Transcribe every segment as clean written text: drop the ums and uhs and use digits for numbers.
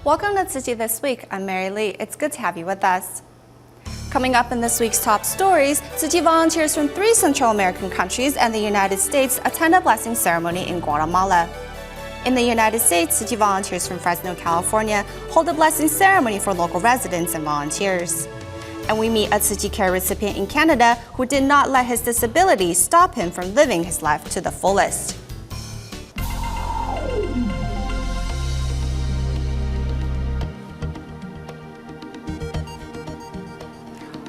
Welcome to Tzu Chi This Week. I'm Mary Lee. It's good to have you with us. Coming up in this week's top stories, Tzu Chi volunteers from 3 Central American countries and the United States attend a blessing ceremony in Guatemala. In the United States, Tzu Chi volunteers from Fresno, California hold a blessing ceremony for local residents and volunteers. And we meet a Tzu Chi Care recipient in Canada who did not let his disability stop him from living his life to the fullest.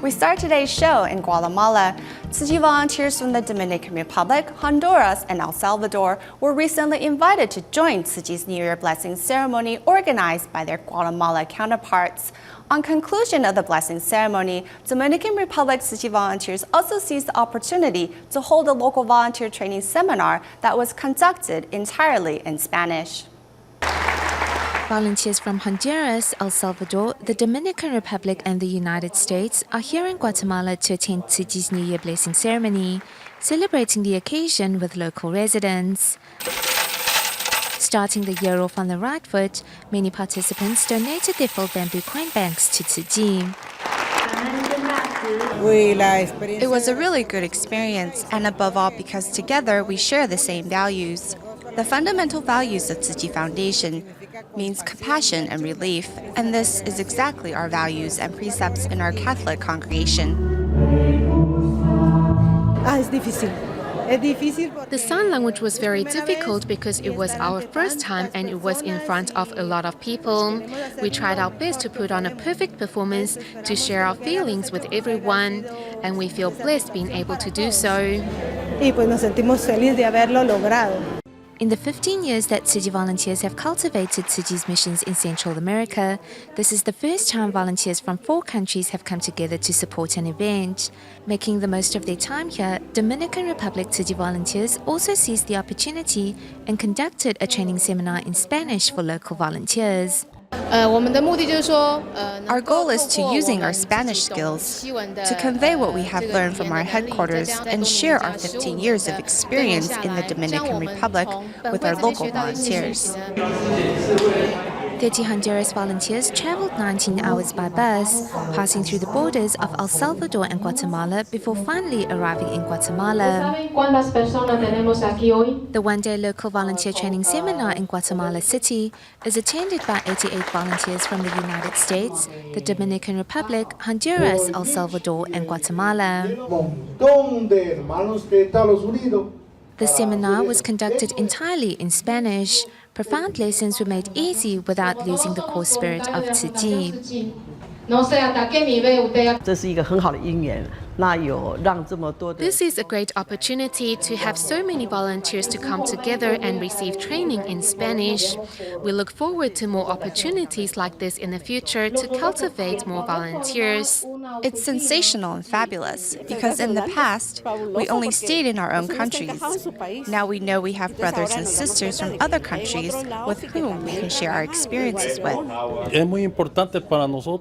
We start today's show in Guatemala. Tzu Chi volunteers from the Dominican Republic, Honduras, and El Salvador were recently invited to join Tzu Chi's New Year blessing ceremony organized by their Guatemala counterparts. On conclusion of the blessing ceremony, Dominican Republic Tzu Chi volunteers also seized the opportunity to hold a local volunteer training seminar that was conducted entirely in Spanish. Volunteers from Honduras, El Salvador, the Dominican Republic, and the United States are here in Guatemala to attend Tzu Chi's New Year blessing ceremony, celebrating the occasion with local residents. Starting the year off on the right foot, many participants donated their full bamboo coin banks to Tzu Chi. It was a really good experience, and above all because together we share the same values. The fundamental values of Tzu Chi Foundation means compassion and relief, and this is exactly our values and precepts in our Catholic congregation. The sign language was very difficult because it was our first time and it was in front of a lot of people. We tried our best to put on a perfect performance to share our feelings with everyone, and we feel blessed being able to do so. In the 15 years that Tzu Chi volunteers have cultivated Tzu Chi's missions in Central America, this is the first time volunteers from 4 countries have come together to support an event. Making the most of their time here, Dominican Republic Tzu Chi volunteers also seized the opportunity and conducted a training seminar in Spanish for local volunteers. Our goal is to using our Spanish skills to convey what we have learned from our headquarters and share our 15 years of experience in the Dominican Republic with our local volunteers. 30 Honduras volunteers traveled 19 hours by bus, passing through the borders of El Salvador and Guatemala before finally arriving in Guatemala. The one-day local volunteer training seminar in Guatemala City is attended by 88 volunteers from the United States, the Dominican Republic, Honduras, El Salvador, and Guatemala. The seminar was conducted entirely in Spanish. Profound lessons were made easy without losing the core spirit of Tzu Chi. This is a great opportunity to have so many volunteers to come together and receive training in Spanish. We look forward to more opportunities like this in the future to cultivate more volunteers. It's sensational and fabulous because in the past, we only stayed in our own countries. Now we know we have brothers and sisters from other countries with whom we can share our experiences with.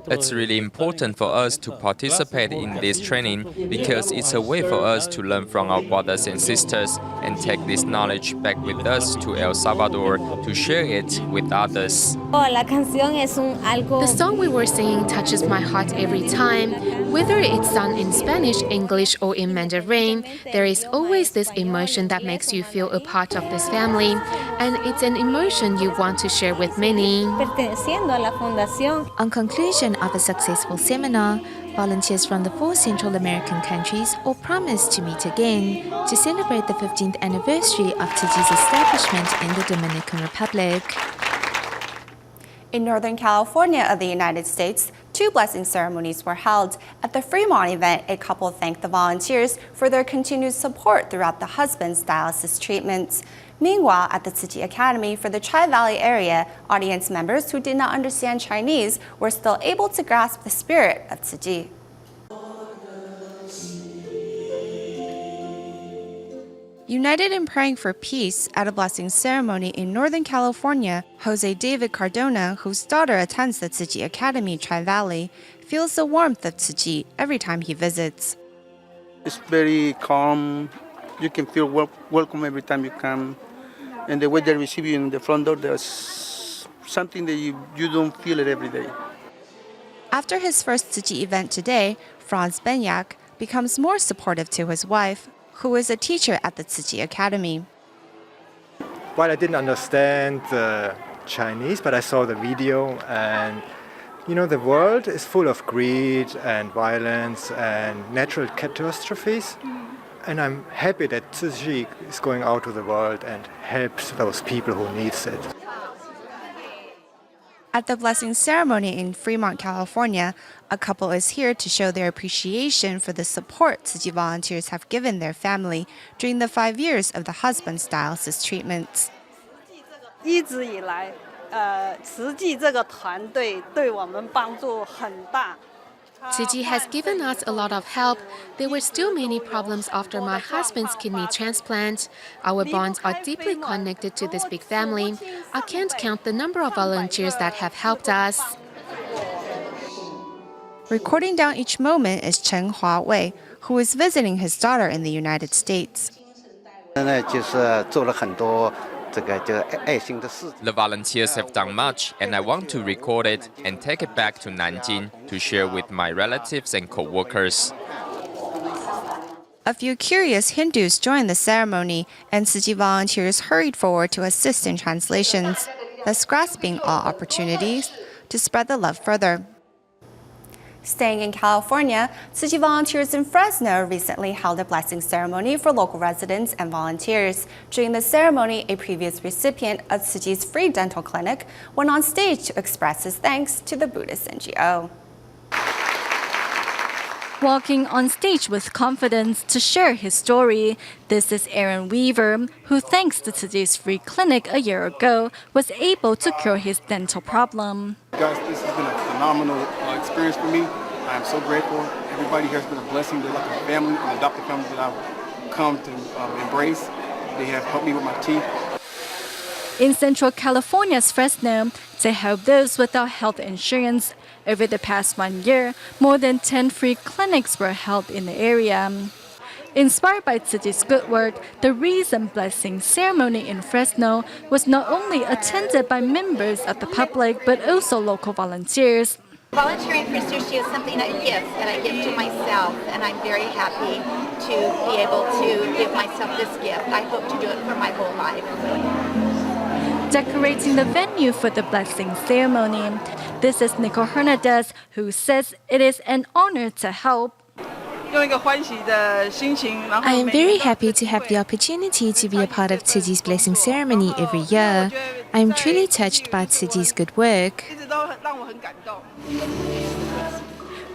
It's really important for us to participate in this training because it's a way for us to learn from our brothers and sisters and take this knowledge back with us to El Salvador to share it with others. The song we were singing touches my heart every time. Whether it's sung in Spanish, English, or in Mandarin, there is always this emotion that makes you feel a part of this family, and it's an emotion you want to share with many. On conclusion of a successful seminar, volunteers from the 4 Central American countries all promised to meet again to celebrate the 15th anniversary of Tzu Chi's establishment in the Dominican Republic. In Northern California of the United States, 2 blessing ceremonies were held. At the Fremont event, a couple thanked the volunteers for their continued support throughout the husband's dialysis treatments. Meanwhile, at the Tzu Chi Academy for the Tri-Valley area, audience members who did not understand Chinese were still able to grasp the spirit of Tzu Chi. United in praying for peace at a blessing ceremony in Northern California, Jose David Cardona, whose daughter attends the Tzu Chi Academy Tri-Valley, feels the warmth of Tzu Chi every time he visits. It's very calm. You can feel welcome every time you come. And the way they receive you in the front door, there's something that you don't feel it every day. After his first Tzu Chi event today, Franz Benyak becomes more supportive to his wife, who is a teacher at the Tzu Chi Academy. While I didn't understand the Chinese, but I saw the video, and the world is full of greed and violence and natural catastrophes. And I'm happy that Tzu Chi is going out to the world and helps those people who need it. At the blessing ceremony in Fremont, California, a couple is here to show their appreciation for the support Tzu Chi volunteers have given their family during the 5 years of the husband's dialysis treatments. 一直以来，慈济这个团队对我们帮助很大。 Tzu Chi has given us a lot of help. There were still many problems after my husband's kidney transplant. Our bonds are deeply connected to this big family. I can't count the number of volunteers that have helped us. Recording down each moment is Chen Huawei, who is visiting his daughter in the United States. 现在就是做了很多这个爱心的事。 The volunteers have done much, and I want to record it and take it back to Nanjing to share with my relatives and co-workers. A few curious Hindus joined the ceremony, and Tzu Chi volunteers hurried forward to assist in translations, thus grasping all opportunities to spread the love further. Staying in California, Tzu Chi volunteers in Fresno recently held a blessing ceremony for local residents and volunteers. During the ceremony, a previous recipient of Tzu Chi's free dental clinic went on stage to express his thanks to the Buddhist NGO. Walking on stage with confidence to share his story, this is Aaron Weaver, who thanks to Tzu Chi's free clinic a year ago, was able to cure his dental problem. Guys, this has been a phenomenal experience for me. I am so grateful. Everybody here has been a blessing. They're like a family, an adopted family that I've come to embrace. They have helped me with my teeth. In Central California's Fresno, to help those without health insurance, over the past 1 year, more than 10 free clinics were held in the area. Inspired by Tzu Chi's good work, the recent blessing ceremony in Fresno was not only attended by members of the public but also local volunteers. Volunteering for Tzu Chi is something, a gift that I give to myself, and I'm very happy to be able to give myself this gift. I hope to do it for my whole life. Decorating the venue for the blessing ceremony, this is Nicole Hernandez, who says it is an honor to help. I am very happy to have the opportunity to be a part of Tzu Chi's blessing ceremony every year. I am truly touched by Tzu Chi's good work.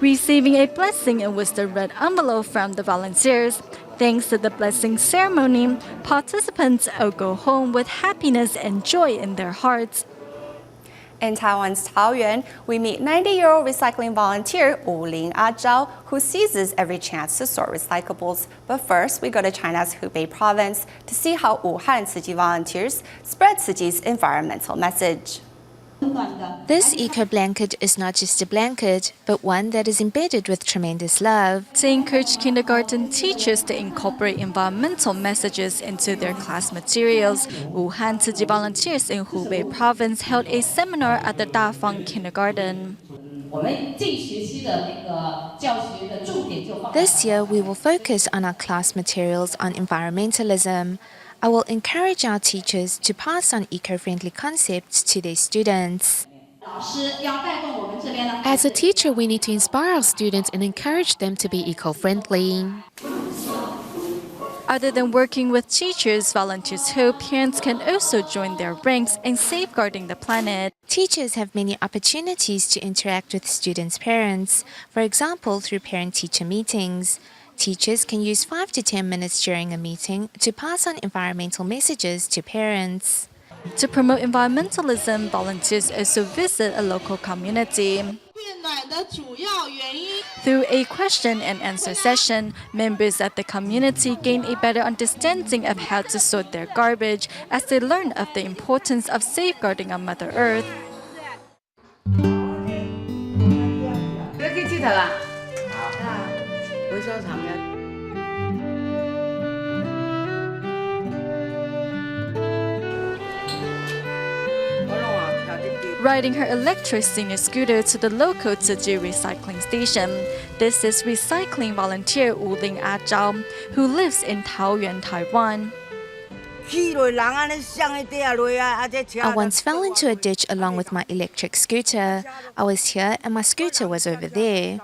Receiving a blessing in with the red envelope from the volunteers. Thanks to the blessing ceremony, participants all go home with happiness and joy in their hearts. In Taiwan's Taoyuan, we meet 90-year-old recycling volunteer Wu Ling A Zhao, who seizes every chance to sort recyclables. But first, we go to China's Hubei province to see how Wuhan Tzu Chi volunteers spread Tzu Chi's environmental message. This eco-blanket is not just a blanket, but one that is embedded with tremendous love. To encourage kindergarten teachers to incorporate environmental messages into their class materials, Wuhan Tzu Chi volunteers in Hubei province held a seminar at the Dafang Kindergarten. This year, we will focus on our class materials on environmentalism. I will encourage our teachers to pass on eco-friendly concepts to their students. As a teacher, we need to inspire our students and encourage them to be eco-friendly. Other than working with teachers, volunteers hope parents can also join their ranks in safeguarding the planet. Teachers have many opportunities to interact with students' parents, for example, through parent-teacher meetings. Teachers can use 5 to 10 minutes during a meeting to pass on environmental messages to parents. To promote environmentalism, volunteers also visit a local community. Through a question and answer session, members of the community gain a better understanding of how to sort their garbage as they learn of the importance of safeguarding our Mother Earth. riding her electric senior scooter to the local Tzu Chi recycling station. This is recycling volunteer Wu Ling A Zhao, who lives in Taoyuan, Taiwan. I once fell into a ditch along with my electric scooter. I was here and my scooter was over there.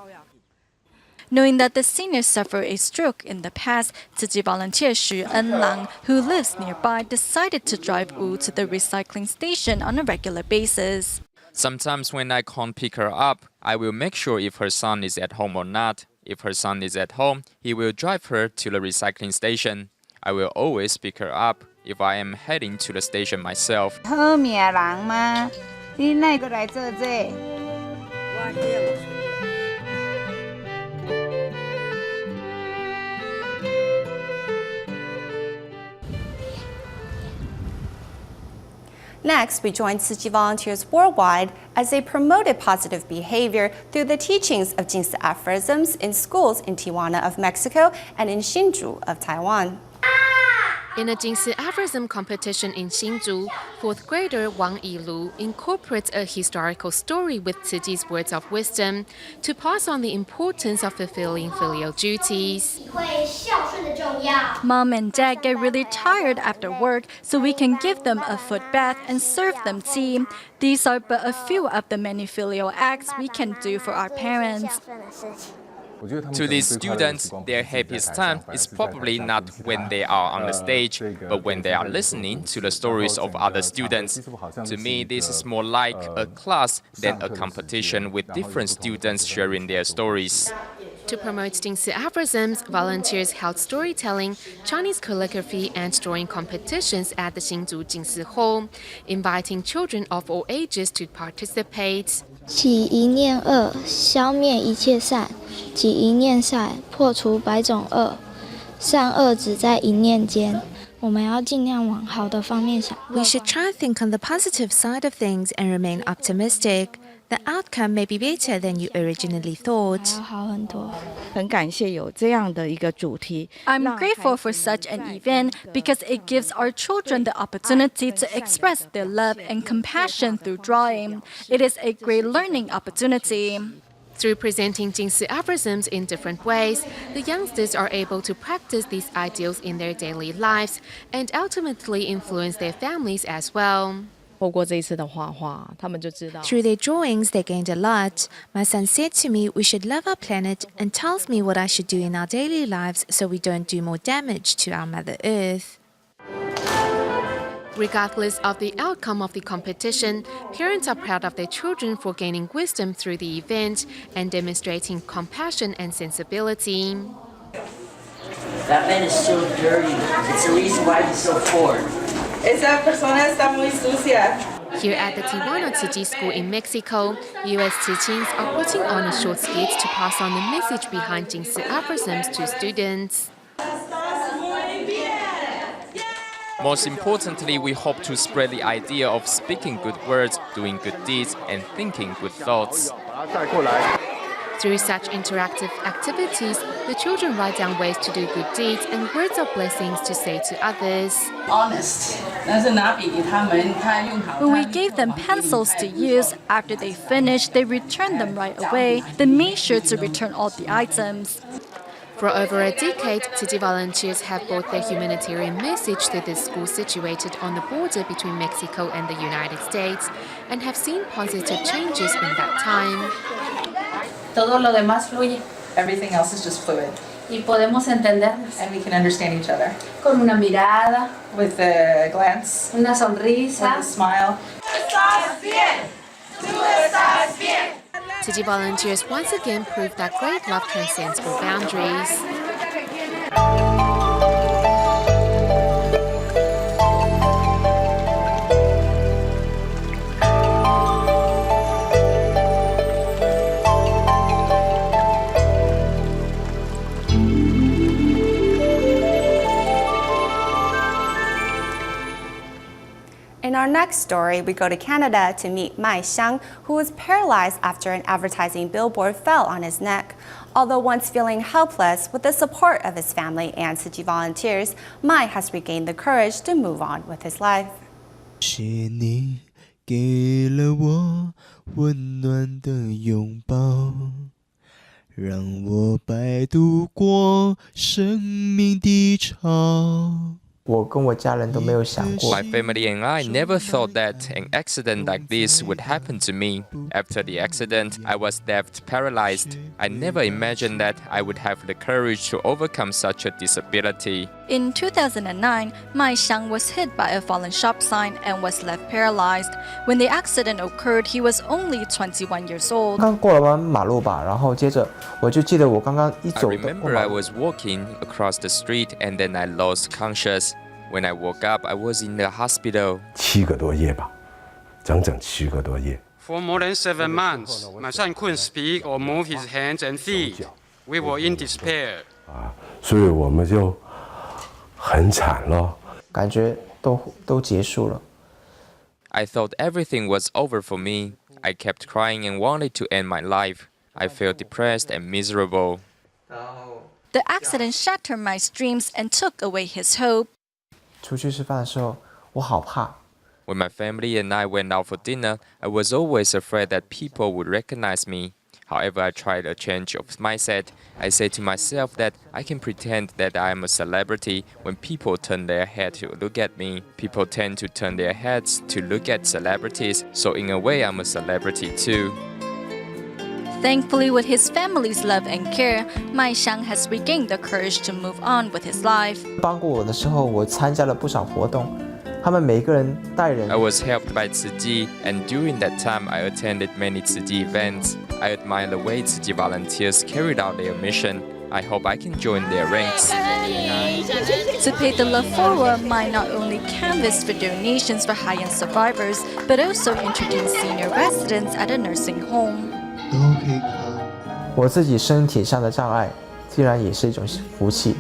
Knowing that the senior suffered a stroke in the past, Tzu Chi volunteer Xu Enlang, who lives nearby, decided to drive Wu to the recycling station on a regular basis. Sometimes when I can't pick her up, I will make sure if her son is at home or not. If her son is at home, he will drive her to the recycling station. I will always pick her up if I am heading to the station myself. Next, we joined Tzu Chi volunteers worldwide as they promoted positive behavior through the teachings of Jing Si Aphorisms in schools in Tijuana of Mexico and in Hsinchu of Taiwan. In a Jing Si Aphorism competition in Hsinchu, 4th grader Wang Yilu incorporates a historical story with Tzu Chi's words of wisdom to pass on the importance of fulfilling filial duties. Mom and Dad get really tired after work, so we can give them a foot bath and serve them tea. These are but a few of the many filial acts we can do for our parents. To these students, their happiest time is probably not when they are on the stage, but when they are listening to the stories of other students. To me, this is more like a class than a competition with different students sharing their stories. To promote Jing Si Aphorisms, volunteers held storytelling, Chinese calligraphy, and drawing competitions at the Hsinchu Jing Si Hall, inviting children of all ages to participate. 起一念恶，消灭一切善；起一念善，破除百种恶。善恶只在一念间。我们要尽量往好的方面想。We should try to think on the positive side of things and remain optimistic. The outcome may be better than you originally thought. 好很多。很感谢有这样的一个主题。I'm grateful for such an event because it gives our children the opportunity to express their love and compassion through drawing. It is a great learning opportunity. Through presenting Jing Si Aphorisms in different ways, the youngsters are able to practice these ideals in their daily lives and ultimately influence their families as well. Through their drawings, they gained a lot. My son said to me we should love our planet and tells me what I should do in our daily lives so we don't do more damage to our Mother Earth. Regardless of the outcome of the competition, parents are proud of their children for gaining wisdom through the event and demonstrating compassion and sensibility. That man is so dirty. It's the reason why he's so poor. Esa persona está muy sucia. Here at the Tijuana Tzu Chi School in Mexico, U.S. Tzu Chis are putting on a short skit to pass on the message behind Jing Si Aphorisms to students. Most importantly, we hope to spread the idea of speaking good words, doing good deeds, and thinking good thoughts. Through such interactive activities, the children write down ways to do good deeds and words of blessings to say to others. Honest. When we gave them pencils to use, after they finished, they returned them right away, then made sure to return all the items. For over a decade, Tzu Chi volunteers have brought their humanitarian message to this school situated on the border between Mexico and the United States and have seen positive changes in that time. Todo lo demás fluye. Everything else is just fluid. Y podemos entendernos. And we can understand each other. Con una mirada. With a glance. Una sonrisa. With a smile. Estás bien. Tú estás bien. Tzu Chi volunteers once again prove that great love transcends all boundaries. In our next story, we go to Canada to meet麦湘, who was paralyzed after an advertising billboard fell on his neck. Although once feeling helpless, with the support of his family and Tzu Chi volunteers, Mai has regained the courage to move on with his life. 是你给了我温暖的拥抱，让我摆渡过生命的潮。我跟我家人都没有想过。 My family and I never thought that an accident like this would happen to me. After the accident, I was left paralyzed. I never imagined that I would have the courage to overcome such a disability. In 2009, Mai Xiang was hit by a fallen shop sign and was left paralyzed. When the accident occurred, he was only 21 years old. 刚过了完马路吧，然后接着我就记得我刚刚一走 I remember I was walking across the street and then I lost conscious. When I woke up, I was in the hospital. 7个多月吧，整整7个多月。 For more than 7 months, my son couldn't speak or move his hands and feet. We were in despair. 所以我们就很惨了，感觉都结束了。 I thought everything was over for me. I kept crying and wanted to end my life. I felt depressed and miserable. The accident shattered Mai's dreams and took away his hope. 出去吃饭的时候，我好怕。 When my family and I went out for dinner, I was always afraid that people would recognize me. However, I tried a change of mindset. I said to myself that I can pretend that I am a celebrity when people turn their head to look at me. People tend to turn their heads to look at celebrities, so in a way I'm a celebrity too. Thankfully, with his family's love and care, Mai Xiang has regained the courage to move on with his life. 帮过我的时候，我参加了不少活动，他们每个人带人。 I was helped by Tzu Chi, and during that time I attended many Tzu Chi events. I admire the way Tzu Chi volunteers carried out their mission. I hope I can join their ranks. To pay the love forward, Mai not only canvassed for donations for high-end survivors, but also introduced senior residents at a nursing home. 我自己身体上的障碍，竟然也是一种福气。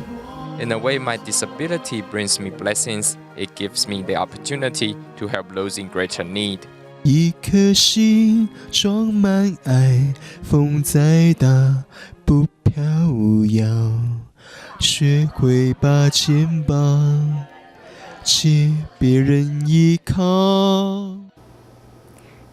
In a way, my disability brings me blessings. It gives me the opportunity to help those in greater need. 一颗心装满爱，风再大不飘摇，学会把肩膀借别人依靠。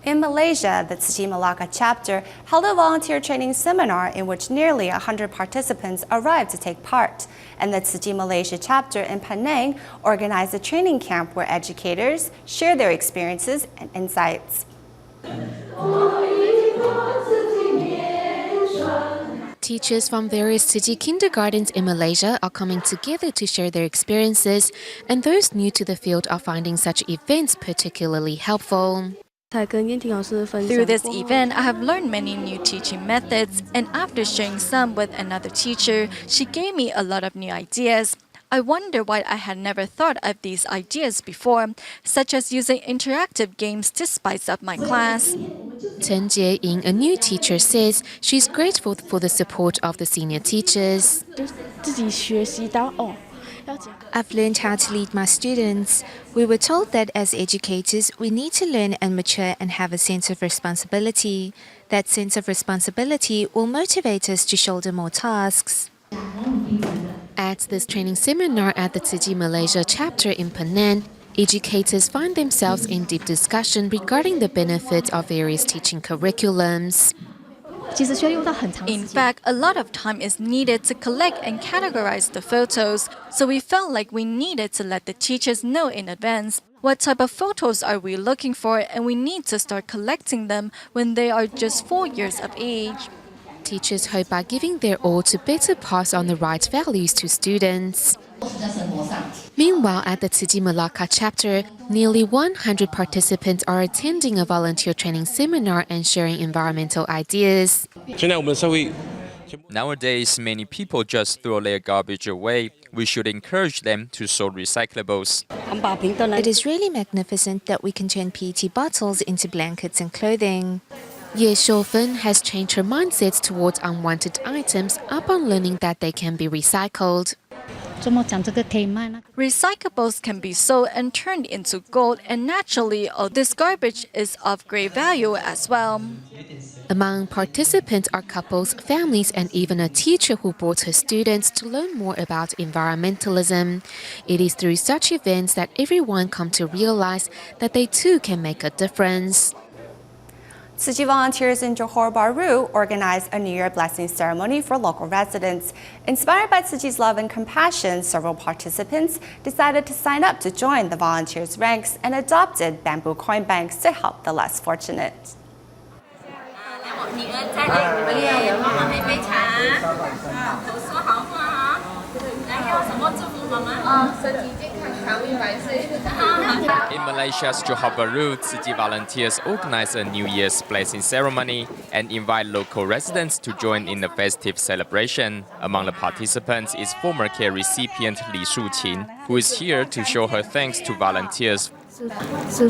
In Malaysia, the Tzu Chi Malacca chapter held a volunteer training seminar in which nearly 100 participants arrived to take part. And the Tzu Chi Malaysia chapter in Penang organized a training camp where educators share their experiences and insights. Teachers from various Tzu Chi kindergartens in Malaysia are coming together to share their experiences, and those new to the field are finding such events particularly helpful. Through this event, I have learned many new teaching methods, and after sharing some with another teacher, she gave me a lot of new ideas. I wonder why I had never thought of these ideas before, such as using interactive games to spice up my class. Chen Jie-ying, a new teacher, says she's grateful for the support of the senior teachers. I've learned how to lead my students. We were told that as educators, we need to learn and mature and have a sense of responsibility. That sense of responsibility will motivate us to shoulder more tasks. At this training seminar at the Tzu Chi Malaysia chapter in Penang, educators find themselves in deep discussion regarding the benefits of various teaching curriculums. In fact, a lot of time is needed to collect and categorize the photos, so we felt like we needed to let the teachers know in advance what type of photos are we looking for, and we need to start collecting them when they are just 4 years of age. Teachers hope by giving their all to better pass on the right values to students. Meanwhile, at the Tzu Chi Malacca chapter, nearly 100 participants are attending a volunteer training seminar and sharing environmental ideas. Nowadays, many people just throw their garbage away. We should encourage them to sort recyclables. It is really magnificent that we can turn PET bottles into blankets and clothing. Ye Xiufen has changed her mindset towards unwanted items upon learning that they can be recycled. Recyclables can be sold and turned into gold, and naturally, all this garbage is of great value as well. Among participants are couples, families, and even a teacher who brought her students to learn more about environmentalism. It is through such events that everyone comes to realize that they too can make a difference. Tzu Chi volunteers in Johor Bahru organized a New Year blessing ceremony for local residents. Inspired by Tzu Chi's love and compassion, several participants decided to sign up to join the volunteers' ranks and adopted bamboo coin banks to help the less fortunate. In Malaysia's Johor Bahru, Tzu Chi volunteers organize a New Year's blessing ceremony and invite local residents to join in the festive celebration. Among the participants is former care recipient Li Shuqin, who is here to show her thanks to volunteers. Tzu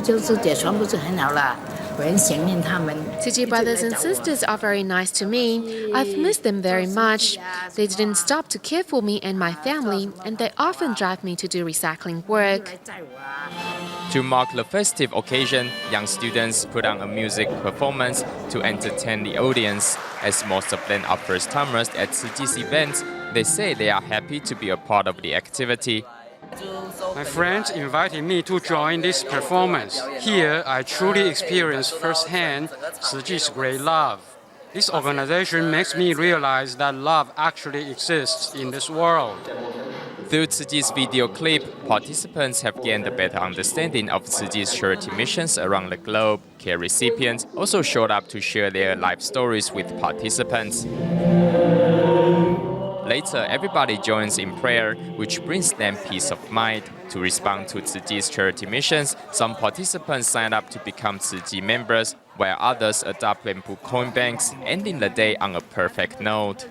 Chi brothers and sisters are very nice to me. I've missed them very much. They didn't stop to care for me and my family, and they often drive me to do recycling work. To mark the festive occasion, young students put on a music performance to entertain the audience. As most of them are first-timers at Tzu Chi's events, they say they are happy to be a part of the activity. My friends invited me to join this performance. Here, I truly experience firsthand Tzu Chi's great love. This organization makes me realize that love actually exists in this world. Through Tzu Chi's video clip, participants have gained a better understanding of Tzu Chi's charity missions around the globe. Care recipients also showed up to share their life stories with participants. Later, everybody joins in prayer, which brings them peace of mind. To respond to Tzu Chi's charity missions, some participants signed up to become Tzu Chi members, while others adopt bamboo coin banks, ending the day on a perfect note.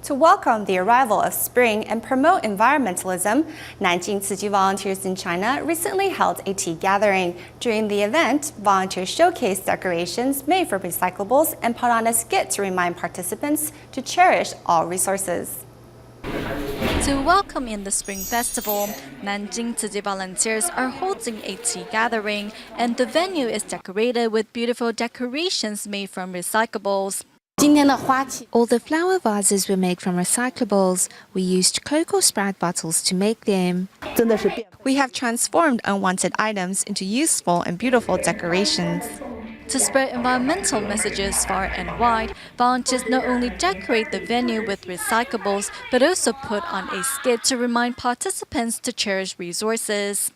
To welcome the arrival of spring and promote environmentalism, 19 Tzu Chi volunteers in China recently held a tea gathering. During the event, volunteers showcased decorations made from recyclables and put on a skit to remind participants to cherish all resources. To welcome in the Spring Festival, Nanjing Tzu Chi volunteers are holding a tea gathering, and the venue is decorated with beautiful decorations made from recyclables. All the flower vases were made from recyclables. We used cocoa sprout bottles to make them. We have transformed unwanted items into useful and beautiful decorations. To spread environmental messages far and wide, volunteers not only decorate the venue with recyclables, but also put on a skit to remind participants to cherish resources.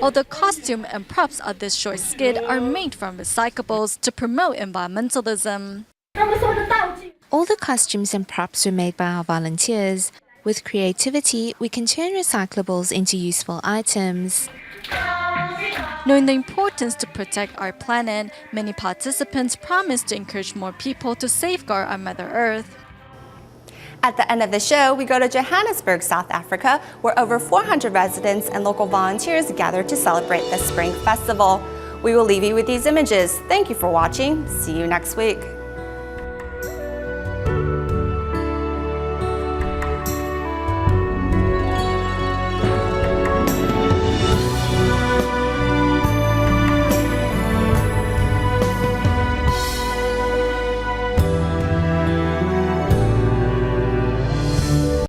All the costume and props of this short skit are made from recyclables to promote environmentalism. All the costumes and props were made by our volunteers. With creativity, we can turn recyclables into useful items. Knowing the importance to protect our planet, many participants promised to encourage more people to safeguard our Mother Earth. At the end of the show, we go to Johannesburg, South Africa, where over 400 residents and local volunteers gathered to celebrate the Spring Festival. We will leave you with these images. Thank you for watching. See you next week.